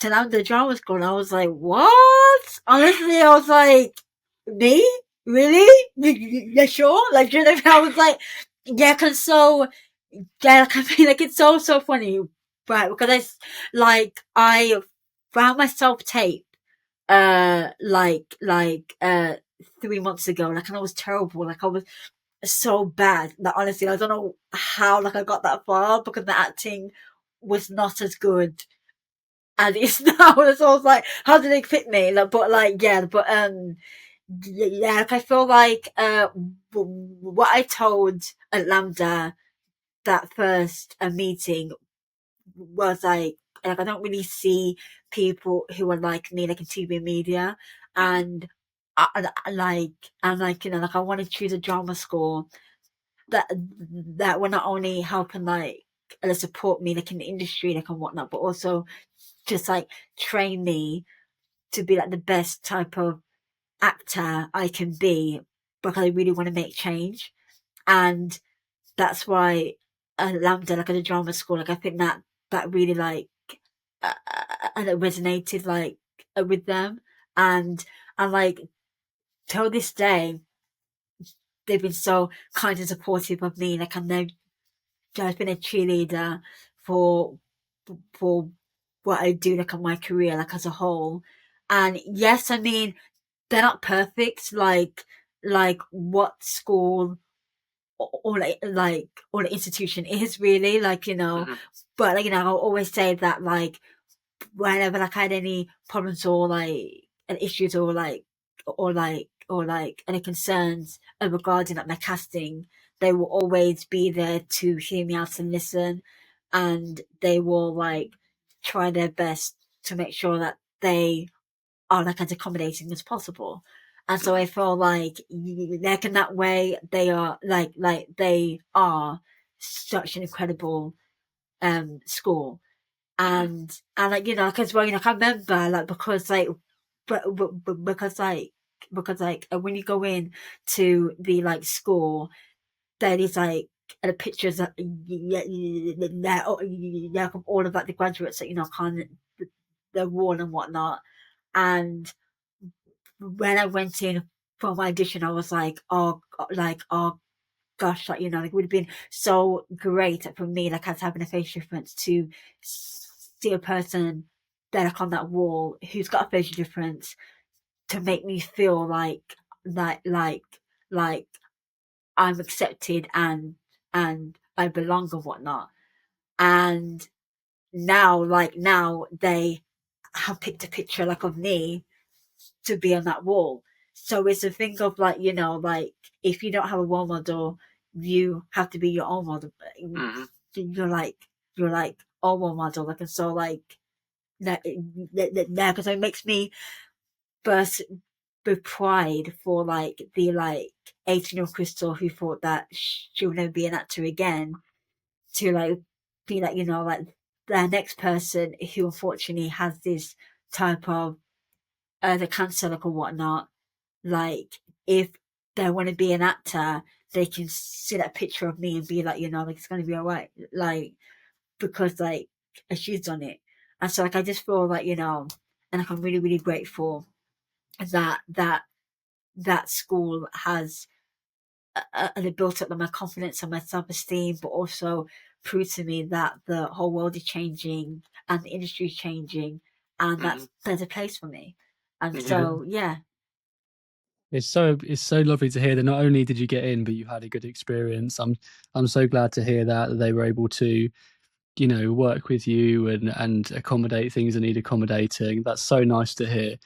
to now the drama school. And I was like, what? Honestly, I was like, me? Really? You sure? Like, you know, I was like, yeah, cause yeah, like, I mean, like, it's so funny, right? Because I found myself tape, like, 3 months ago, like, and I was terrible. Like, I was so bad that honestly, I don't know how, like, I got that far because the acting was not as good as it is now. So I was like, how did they fit me? Like, but like, yeah, but, yeah, like, I feel like, what I told at Lambda that first meeting was like I don't really see people who are like me, like in TV media, and like and like like I want to choose a drama school that will not only help and like support me like in the industry like and whatnot, but also just like train me to be like the best type of actor I can be because I really want to make change. And that's why Lambda, like at a drama school, like I think that really like and it resonated like with them, and like till this day they've been so kind and supportive of me. Like and they've just been a cheerleader for for what I do like on my career like as a whole. And yes, I mean they're not perfect. Like what school or the institution is really like but like I'll always say that like whenever like I had any problems or like and issues or any concerns regarding like my casting, they will always be there to hear me out and listen, and they will like try their best to make sure that they are like as accommodating as possible. And so I feel like like in that way they are like they are such an incredible school. And like because well like I remember like because like when you go in to the like school there is like pictures that yeah of all of like the graduates that kind of the wall and whatnot. And when I went in for my audition, I was oh gosh, like like it would have been so great for me, like as having a facial difference, to see a person there like on that wall who's got a facial difference to make me feel like like like I'm accepted and I belong and whatnot. And now they have picked a picture like of me to be on that wall. So it's a thing of like, like if you don't have a role model, you have to be your own model. You're like a role model, like, and so like that because it makes me burst with pride for like the like 18-year-old Crystal who thought that she'll never be an actor again, to like be like like the next person who unfortunately has this type of the cancer like or whatnot. Like if they want to be an actor, they can see that picture of me and be like, like it's gonna be alright. Like because like she's done it. And so like I just feel like, and like I'm really, really grateful that school has built up my confidence and my self-esteem, but also proved to me that the whole world is changing and the industry is changing, and that there's a place for me. And so yeah. It's so lovely to hear that not only did you get in, but you had a good experience. I'm so glad to hear that they were able to, work with you and accommodate things that need accommodating. That's so nice to hear.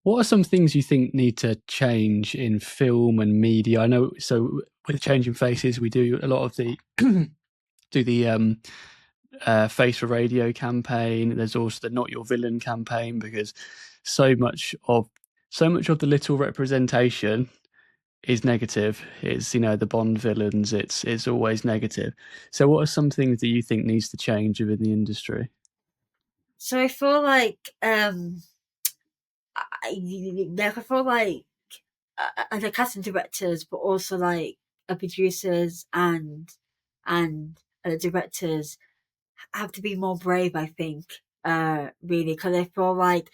What are some things you think need to change in film and media? I know, so with Changing Faces, we do a lot of the do the Face for Radio campaign. There's also the Not Your Villain campaign, because so much of the little representation is negative. It's, you know, the Bond villains. It's always negative. So, what are some things that you think needs to change within the industry? So I feel like I feel like the casting directors, but also like producers and directors have to be more brave. I think, really, because I feel like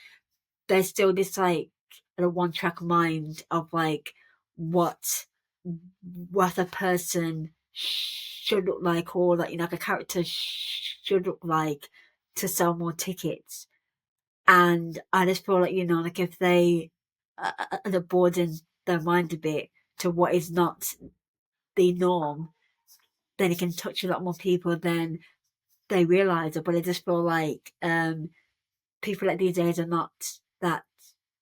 there's still this like one track mind of like what what a person should look like, or like, you know, like a character should look like to sell more tickets. And I just feel like, you know, like if they broaden their mind a bit to what is not the norm, then it can touch a lot more people than they realize it. But I just feel like people like these days are not that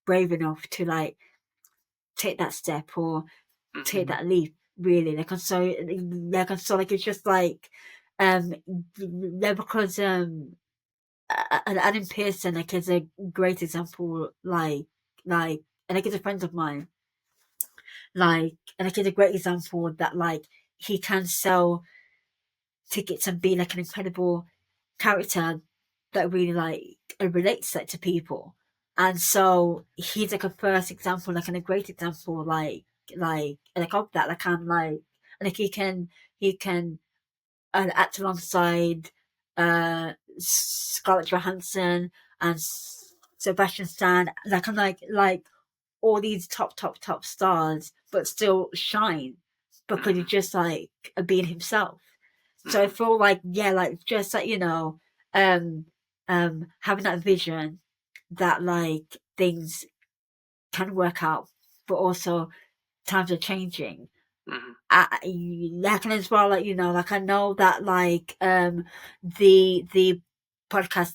brave enough to like take that step or take that leap. Really, like it's just like yeah, because and Adam Pearson, like, is a great example. And like, he's a friend of mine. And like, he's a great example that like he can sell tickets and be like an incredible character that really like relates that to people. And so he's like a first example, like, and a great example, like of that. Like, I'm like he can act alongside Scarlett Johansson and Sebastian Stan. Like, I'm like all these top stars, but still shine because he's just like being himself. So I feel like, yeah, like just like, you know, um having that vision that like things can work out, but also times are changing. Like, and as well, like, you know, like I know that like the podcast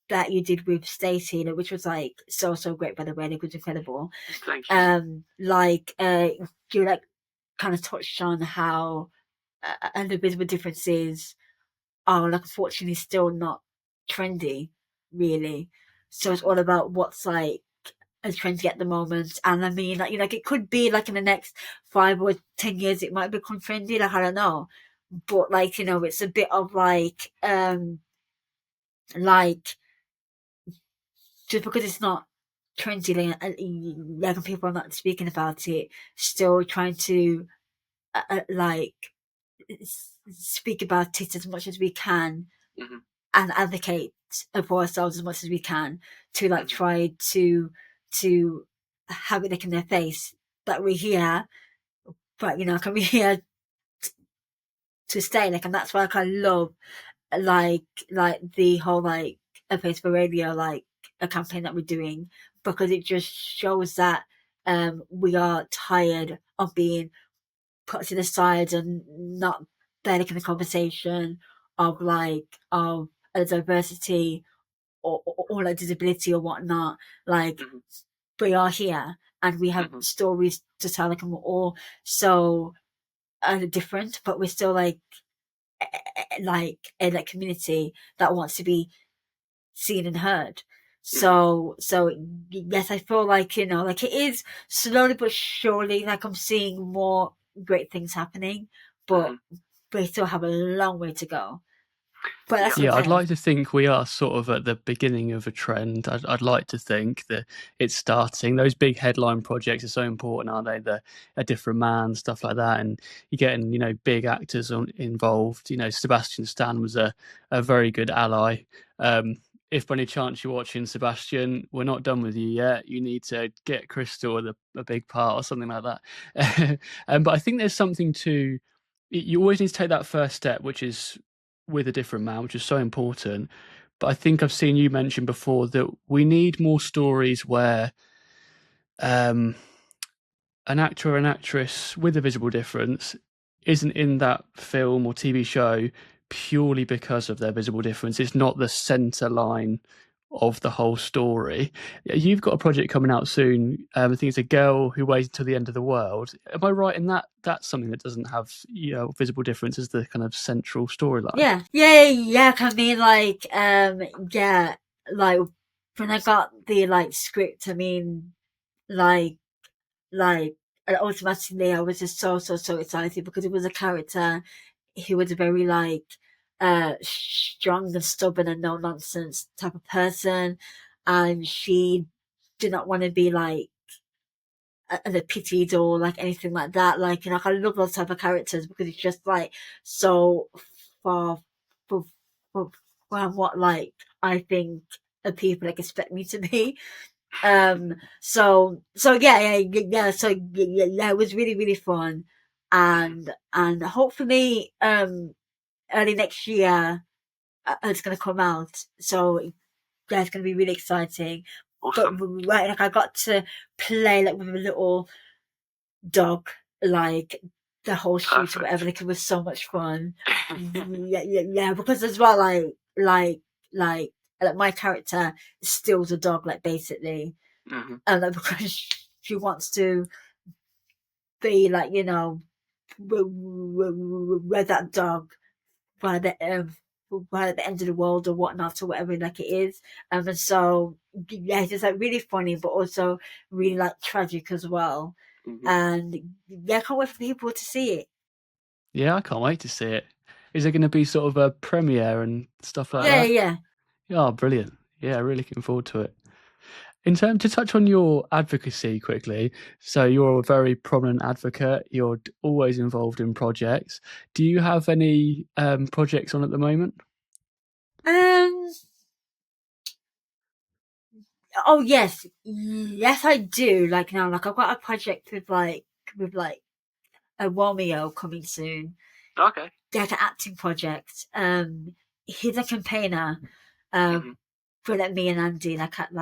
that you did with Stacey, which was like so great, by the way, it was incredible. Thank you. Like you like kind of touched on how and the visible differences are like unfortunately still not trendy, really. So it's all about what's like as trendy at the moment. And I mean, like, you know, like it could be like in the next 5 or 10 years, it might become trendy. Like, I don't know, but like, you know, it's a bit of like just because it's not trendy, like people are not speaking about it, still trying to like speak about it as much as we can and advocate for ourselves as much as we can to like try to have it like in their face that we're here, but you know, can we here to stay, like, and that's why like, I love like the whole like a place for radio, like a campaign that we're doing, because it just shows that we are tired of being put to the side and not there like in the conversation of a diversity or like disability or whatnot. Like, we are here and we have stories to tell, like, and we're all so different, but we're still like a like community that wants to be seen and heard. So yes, I feel like, you know, like it is slowly but surely, like I'm seeing more great things happening, but we still have a long way to go. But that's Yeah, I'd okay. like to think we are sort of at the beginning of a trend. I'd like to think that it's starting. Those big headline projects are so important, aren't they? The A Different Man, stuff like that, and you're getting, you know, big actors involved. You know, Sebastian Stan was a very good ally. If by any chance you're watching, Sebastian, we're not done with you yet. You need to get Crystal a big part or something like that. But I think there's something to. You always need to take that first step, which is with A Different Man, which is so important. But I think I've seen you mention before that we need more stories where um, an actor or an actress with a visible difference isn't in that film or TV show purely because of their visible difference. It's not the center line of the whole story. You've got a project coming out soon. I think it's A Girl Who Waits Until the End of the World. Am I right in that that's something that doesn't have, you know, visible difference as the kind of central storyline? Yeah. I mean, yeah, like when I got the like script, I mean, like like and automatically I was just so excited because it was a character who was a very like strong and stubborn and no nonsense type of person, and she did not want to be like pitied or like anything like that. Like, you know, I love those type of characters because it's just like so far from, from, from what like I think people like expect me to be. So yeah. So yeah, it was really fun, and hopefully early next year it's gonna come out. So yeah, it's gonna be really exciting. Awesome. But right, like I got to play like with a little dog, like the whole shoot or whatever. Like it was so much fun. Yeah. Because as well, like my character steals a dog, like basically, and like, because she wants to be like, you know, with that dog by the by the end of the world or whatnot or whatever like it is. And so yeah, it's just like really funny, but also really like tragic as well. And yeah, I can't wait for people to see it. Yeah, I can't wait to see it. Is there going to be sort of a premiere and stuff like Yeah, that? yeah. Oh, brilliant. Yeah, really looking forward to it. In terms to touch on your advocacy quickly, so you're a very prominent advocate. You're always involved in projects. Do you have any projects on at the moment? Um. Oh yes, I do. Like now, like I've got a project with like a Romeo coming soon. Okay. Like an acting project. He's a campaigner. For like me and Andy, at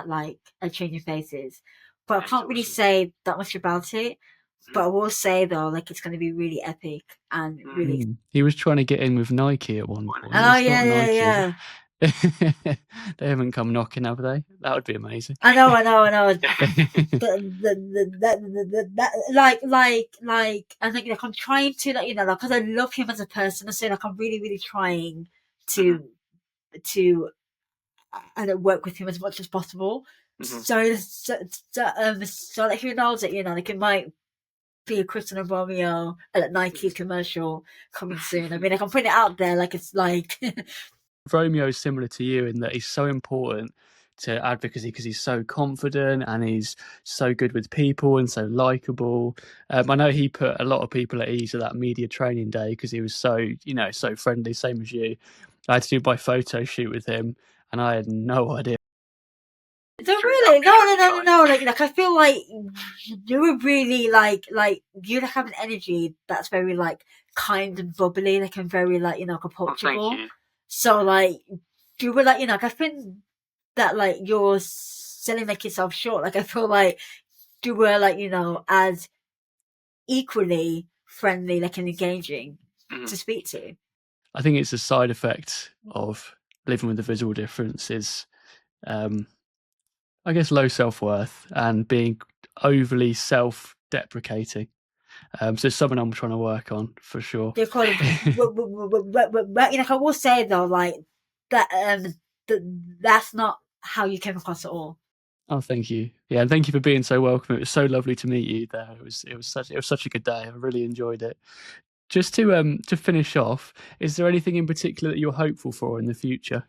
like a Changing Faces. But I can't really say that much about it. But I will say though, like it's going to be really epic and really. He was trying to get in with Nike at one point. Oh It's not yeah, Nike, is yeah. it? They haven't come knocking, have they? That would be amazing. I know. Like, and like I'm trying to, like, you know, like, because I love him as a person. I say, like, I'm really trying to to and work with him as much as possible. So like, who knows it? You know, like it might be a Kristen and Romeo Nike commercial coming soon. I mean, like I'm putting it out there, like it's like. Romeo is similar to you in that he's so important to advocacy because he's so confident and he's so good with people and so likable. I know he put a lot of people at ease at that media training day because he was so, you know, so friendly, same as you. I had to do my photo shoot with him and I had no idea. So really, no. Like I feel like you were really like you have an energy that's very like kind and bubbly, like and very like, you know, approachable. Thank you. So like you were like, you know, like I think that like you're selling like yourself short. Like I feel like you were like, you know, as equally friendly, like and engaging to speak to. I think it's a side effect of living with a visual difference is, I guess, low self-worth and being overly self-deprecating. So it's something I'm trying to work on for sure. They're called, but you know, I will say though, like that, that's not how you came across at all. Oh, thank you. Yeah, and thank you for being so welcome. It was so lovely to meet you there. It was such a good day. I really enjoyed it. Just to finish off, is there anything in particular that you're hopeful for in the future?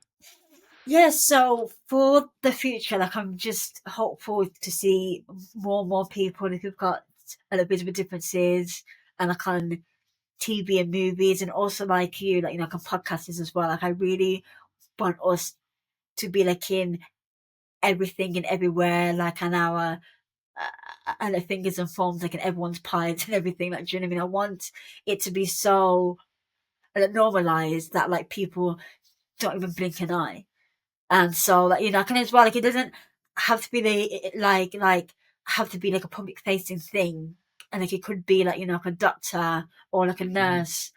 Yeah, so for the future, like I'm just hopeful to see more and more people who've got a little bit of differences and like on TV and movies, and also like you, like, you know, like on podcasts as well. Like I really want us to be like in everything and everywhere, like an hour and the fingers and thumbs, like in everyone's pies and everything. Like, do you know what I mean? I want it to be so normalized that like people don't even blink an eye. And so, like, you know, I can as well, like, it doesn't have to be like have to be like a public facing thing. And like, it could be like, you know, like a doctor or like a nurse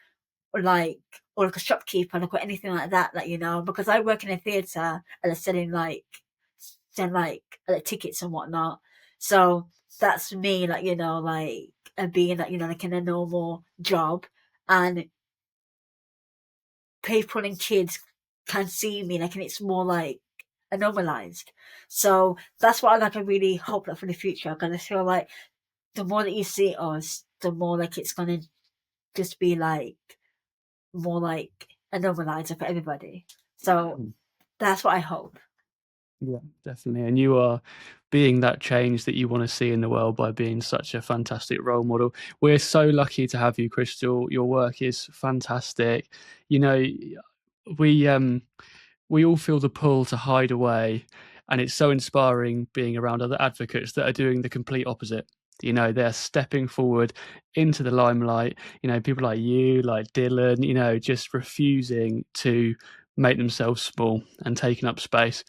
or like a shopkeeper, like, or anything like that, like, you know, because I work in a theatre and they're selling like tickets and whatnot. So that's me, like, you know, like, being like, you know, like in a normal job, and people and kids can see me, like, and it's more like normalized. So that's what I like. I really hope that for the future, because I feel like the more that you see us, the more like it's gonna just be like more like a normalizer for everybody. So that's what I hope. Yeah, definitely. And you are being that change that you want to see in the world by being such a fantastic role model. We're so lucky to have you, Crystal. Your work is fantastic. You know, we all feel the pull to hide away, and it's so inspiring being around other advocates that are doing the complete opposite. You know, they're stepping forward into the limelight. You know, people like you, like Dylan, you know, just refusing to make themselves small and taking up space.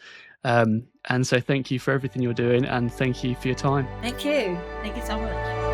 And so thank you for everything you're doing, and thank you for your time. Thank you. Thank you so much.